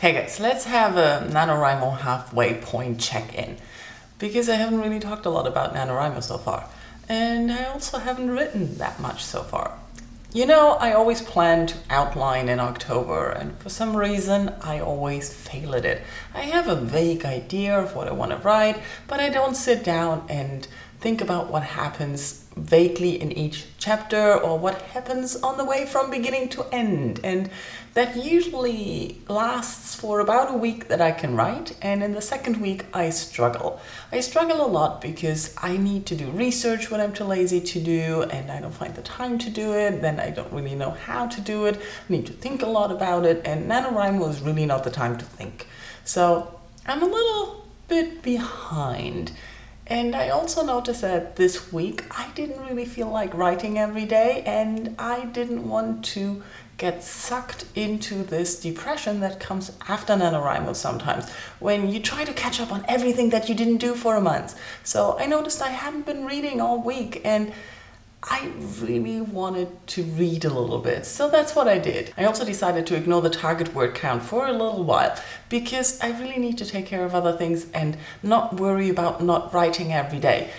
Hey guys, let's have a NaNoWriMo halfway point check-in, because I haven't really talked a lot about NaNoWriMo so far, and I also haven't written that much so far. You know, I always plan to outline in October, and for some reason I always fail at it. I have a vague idea of what I want to write, but I don't sit down and think about what happens vaguely in each chapter or what happens on the way from beginning to end. And that usually lasts for about a week that I can write, and in the second week I struggle. I struggle a lot because I need to do research when I'm too lazy to do, and I don't find the time to do it, then I don't really know how to do it, I need to think a lot about it, and NaNoWriMo is really not the time to think. So I'm a little bit behind. And I also noticed that this week I didn't really feel like writing every day, and I didn't want to get sucked into this depression that comes after NaNoWriMo sometimes, when you try to catch up on everything that you didn't do for a month. So I noticed I hadn't been reading all week, and I really wanted to read a little bit, so that's what I did. I also decided to ignore the target word count for a little while, because I really need to take care of other things and not worry about not writing every day.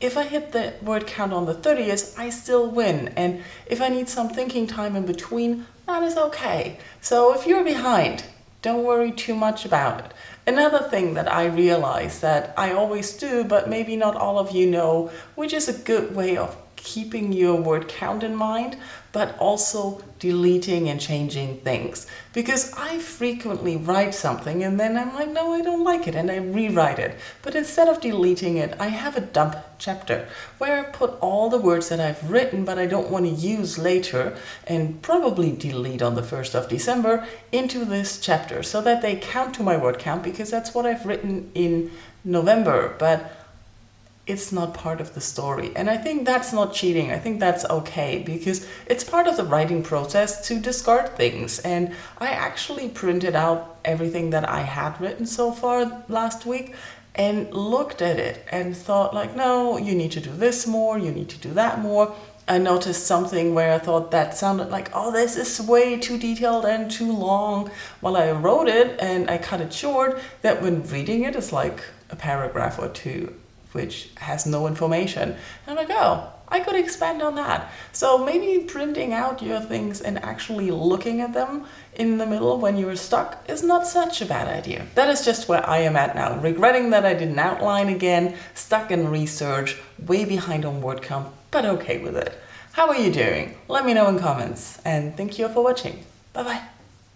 If I hit the word count on the 30th, I still win, and if I need some thinking time in between, that is okay. So if you're behind, don't worry too much about it. Another thing that I realize that I always do, but maybe not all of you know, which is a good way of keeping your word count in mind, but also deleting and changing things. Because I frequently write something and then I'm like, no, I don't like it, and I rewrite it. But instead of deleting it, I have a dump chapter where I put all the words that I've written but I don't want to use later and probably delete on the 1st of December into this chapter, so that they count to my word count, because that's what I've written in November. But it's not part of the story. And I think that's not cheating. I think that's okay, because it's part of the writing process to discard things. And I actually printed out everything that I had written so far last week and looked at it and thought like, no, you need to do this more, you need to do that more. I noticed something where I thought that sounded like, oh, this is way too detailed and too long. While I wrote it and I cut it short, that when reading it is like a paragraph or two, which has no information. And I'm like, oh, I could expand on that. So maybe printing out your things and actually looking at them in the middle when you're stuck is not such a bad idea. That is just where I am at now, regretting that I didn't outline again, stuck in research, way behind on word count, but okay with it. How are you doing? Let me know in comments, and thank you for watching. Bye bye.